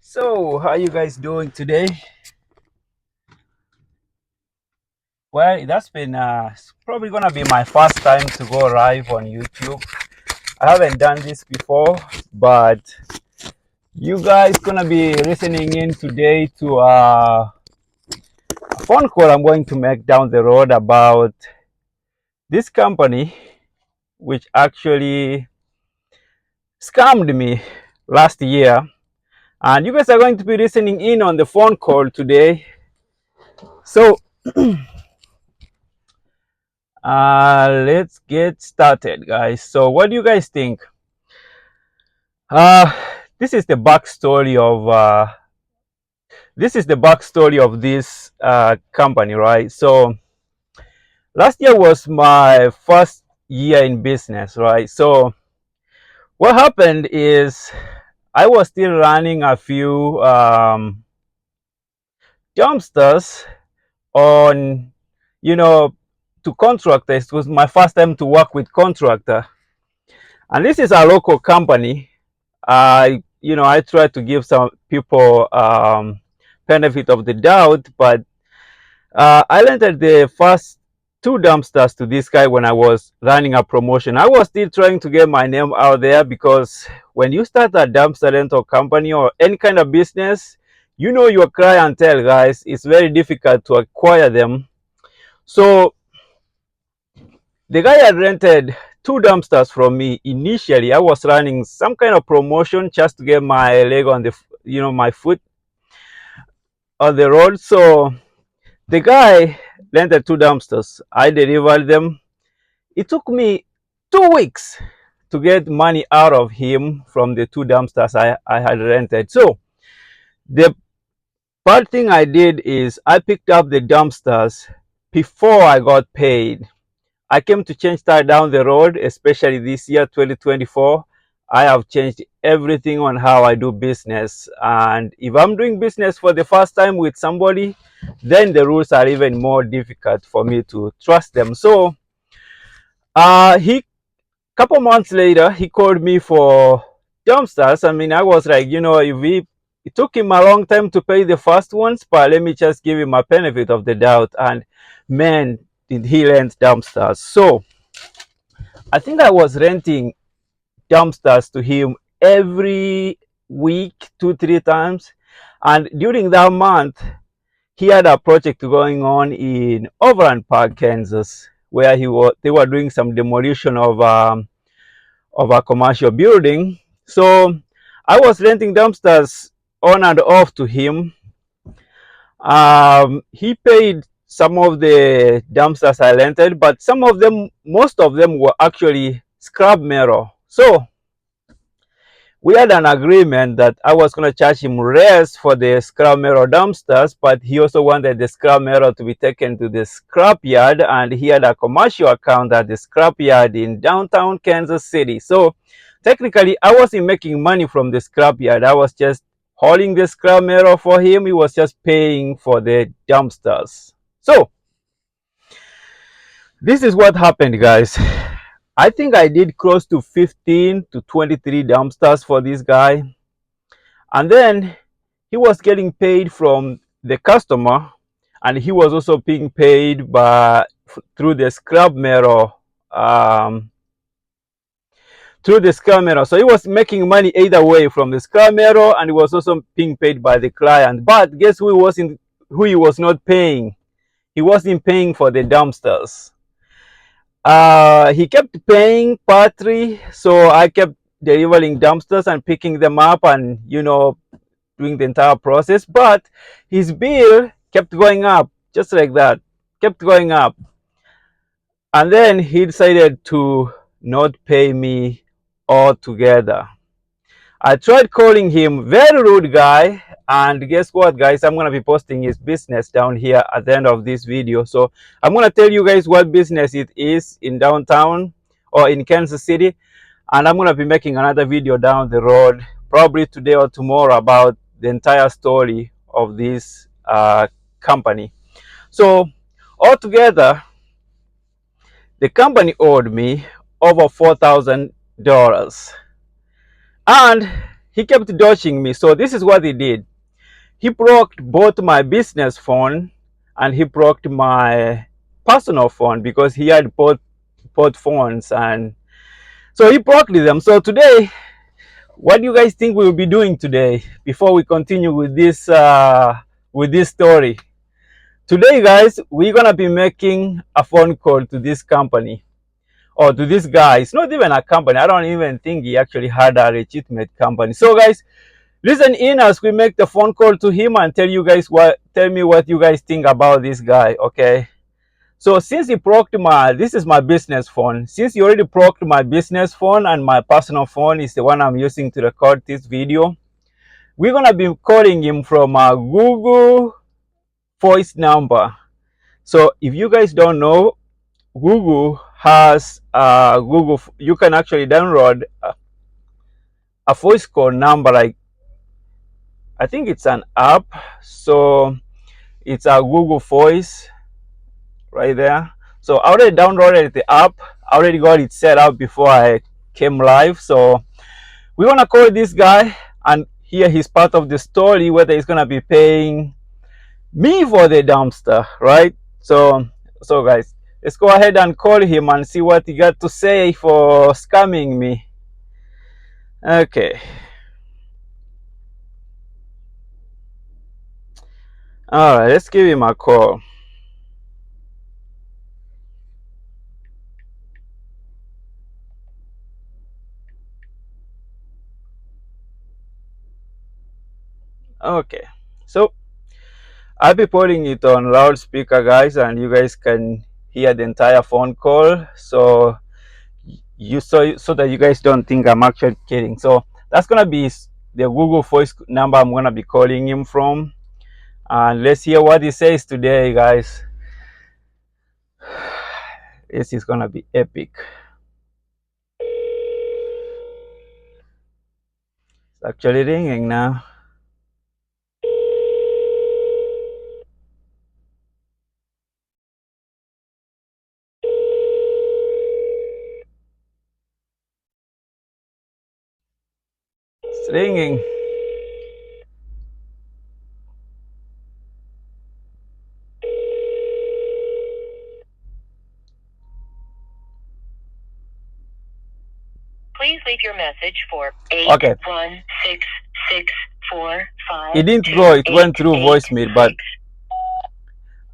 So, how you guys doing today? Well, that's been it's probably gonna be my first time to go live on YouTube. I haven't done this before, but you guys gonna be listening in today to a phone call I'm going to make down the road about this company, which actually scammed me last year. And you guys are going to be listening in on the phone call today. So, let's get started, guys. So, what do you guys think? Uh, this is the backstory of this company, right? So last year was my first year in business, right? So what happened is I was still running a few dumpsters on, you know, to contractors. It was my first time to work with contractor, and this is a local company. I try to give some people benefit of the doubt, but I rented the first two dumpsters to this guy when I was running a promotion. I was still trying to get my name out there because when you start a dumpster rental company or any kind of business, you know your clientele, guys. It's very difficult to acquire them. So the guy had rented two dumpsters from me initially. I was running some kind of promotion just to get my leg on the, my foot on the road. So the guy rented two dumpsters. I delivered them. It took me 2 weeks to get money out of him from the two dumpsters I had rented. So the bad thing I did is I picked up the dumpsters before I got paid. I came to change that down the road, especially this year, 2024. I have changed everything on how I do business. And if I'm doing business for the first time with somebody, then the rules are even more difficult for me to trust them. So, he couple months later, he called me for dumpsters. I mean, I was like, it took him a long time to pay the first ones, but let me just give him a benefit of the doubt. And man, did he rent dumpsters. So I think I was renting dumpsters to him every week, 2, 3 times. And during that month, he had a project going on in Overland Park, Kansas, where they were doing some demolition of a commercial building. So I was renting dumpsters on and off to him. He paid some of the dumpsters I rented, but most of them were actually scrap metal. So we had an agreement that I was going to charge him less for the scrap metal dumpsters, but he also wanted the scrap metal to be taken to the scrap yard, and he had a commercial account at the scrap yard in downtown Kansas City. So technically, I wasn't making money from the scrap yard. I was just hauling the scrap metal for him. He was just paying for the dumpsters. So this is what happened, guys. I think I did close to 15 to 23 dumpsters for this guy. And then he was getting paid from the customer, and he was also being paid through the scrap metal, so he was making money either way from the scrap metal, and he was also being paid by the client. But guess who he was not paying? He wasn't paying for the dumpsters. He kept paying partly, so I kept delivering dumpsters and picking them up, and doing the entire process, but his bill kept going up just like that, kept going up. And then he decided to not pay me altogether. I tried calling him, very rude guy. And guess what, guys? I'm going to be posting his business down here at the end of this video. So I'm going to tell you guys what business it is in downtown or in Kansas City. And I'm going to be making another video down the road, probably today or tomorrow, about the entire story of this company. So altogether, the company owed me over $4,000, and he kept dodging me. So this is what he did. He broke both my business phone and he broke my personal phone because he had both phones, and so he broke them. So today, what do you guys think we will be doing today before we continue with this story? Today, guys, we're gonna be making a phone call to this company or to this guy. It's not even a company. I don't even think he actually had a legitimate company. So, guys, listen in as we make the phone call to him and tell me what you guys think about this guy. Okay. So since he broke this is my business phone. Since he already broke my business phone and my personal phone is the one I'm using to record this video, we're gonna be calling him from a Google voice number. So if you guys don't know, Google has you can actually download a voice call number. Like, I think it's an app. So it's a Google Voice right there. So I already downloaded the app. I already got it set up before I came live. So we want to call this guy and hear his part of the story, whether he's gonna be paying me for the dumpster, right? So guys, let's go ahead and call him and see what he got to say for scamming me. Okay. All right, let's give him a call. Okay, so I'll be putting it on loudspeaker, guys, and you guys can hear the entire phone call. So so that you guys don't think I'm actually kidding. So that's gonna be the Google Voice number I'm gonna be calling him from, and let's hear what he says today, guys. This is gonna be epic. It's actually ringing now. It's ringing. Please leave your message for 8166455. It didn't go, it went through voicemail, but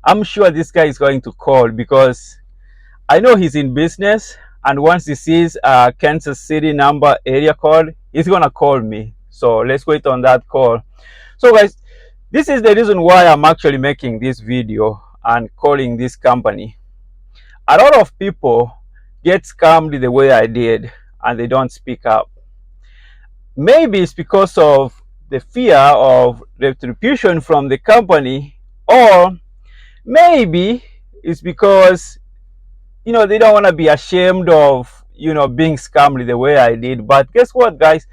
I'm sure this guy is going to call because I know he's in business, and once he sees a Kansas City number area code, he's gonna call me. So let's wait on that call. So guys, this is the reason why I'm actually making this video and calling this company. A lot of people get scammed the way I did and they don't speak up. Maybe it's because of the fear of retribution from the company, or maybe it's because they don't want to be ashamed of being scammed the way I did. But guess what, guys,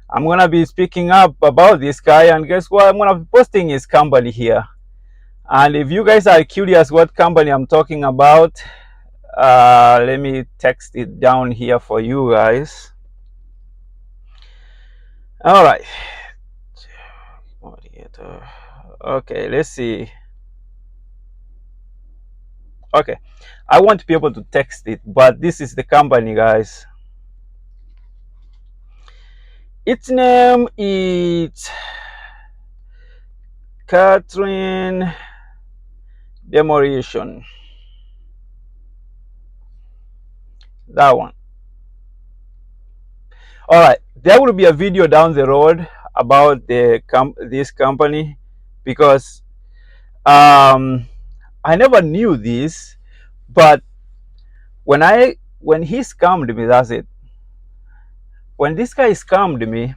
I'm gonna be speaking up about this guy, and guess what, I'm gonna be posting his company here. And if you guys are curious what company I'm talking about, let me text it down here for you guys. All right. Okay, let's see. Okay, I want to be able to text it, but this is the company, guys. Its name is Catherine Demolition. That one. All right, there will be a video down the road about this company, because I never knew this, but when he scammed me, that's it. When this guy scammed me,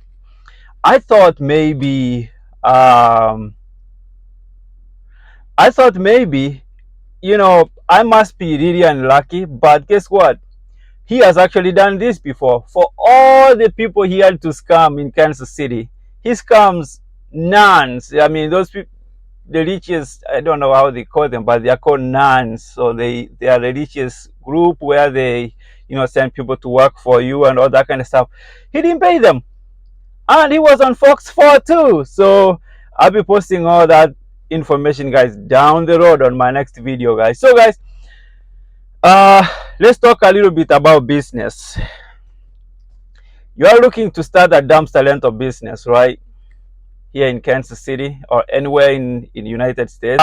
I thought maybe I must be really unlucky, but guess what? He has actually done this before. For all the people he had to scam in Kansas City, he scams nuns. I mean, those people, the richest, I don't know how they call them, but they are called nuns. So they are the richest group where they, send people to work for you and all that kind of stuff. He didn't pay them. and he was on Fox 4 too. So I'll be posting all that information, guys, down the road on my next video, guys. So guys, uh let's talk a little bit about business. You are looking to start a dumpster rental business, right? Here in Kansas City or anywhere in United States.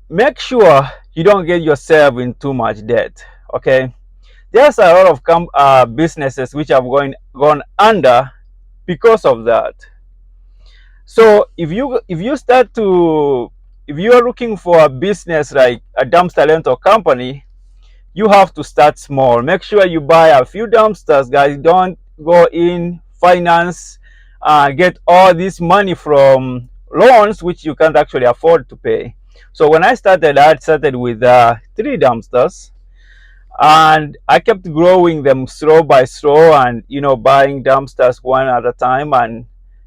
Make sure you don't get yourself in too much debt. Okay, there's a lot of businesses which have gone under because of that. So if you are looking for a business like a dumpster rental company, you have to start small. Make sure you buy a few dumpsters, guys. Don't go in finance, get all this money from loans which you can't actually afford to pay. So when I started with 3 dumpsters, and I kept growing them slow by slow, and buying dumpsters one at a time, and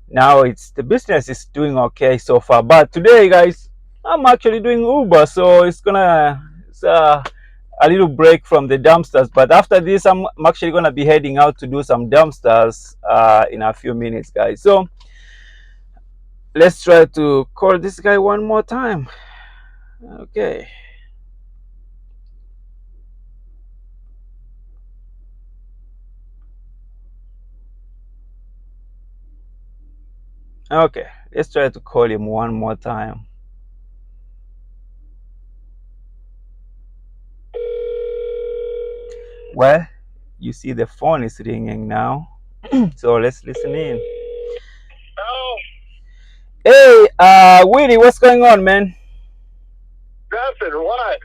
now the business is doing okay so far. But today, guys, I'm actually doing Uber, so it's a little break from the dumpsters. But after this, I'm actually gonna be heading out to do some dumpsters in a few minutes, guys. So let's try to call this guy one more time. Okay. Okay, let's try to call him one more time. Well, you see the phone is ringing now. So let's listen in. Oh, Hey, Willie, what's going on, man? nothing. What?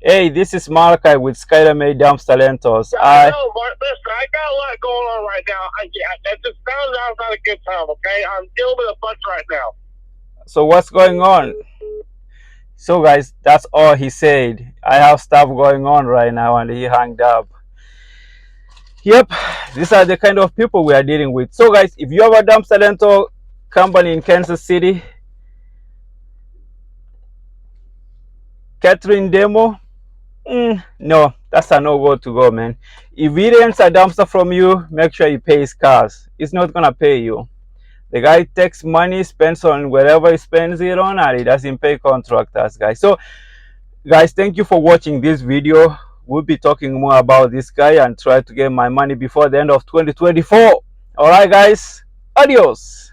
Hey, this is Malachi with Skylar May Dumpster Rentals. I know, but listen, I got a lot going on right now. I just found out it's not a good time, okay? I'm dealing with a bunch right now. So what's going on? So guys, that's all he said. I have stuff going on right now, and he hung up. Yep, these are the kind of people we are dealing with. So guys, if you have a dumpster rental company in Kansas City, catering demo, no, that's a no-go to go, man. If he rents a dumpster from you, make sure he pays cash. It's not gonna pay you. The guy takes money, spends on wherever he spends it on, and he doesn't pay contractors, guys. So guys, thank you for watching this video. We'll be talking more about this guy and try to get my money before the end of 2024. All right, guys, adios.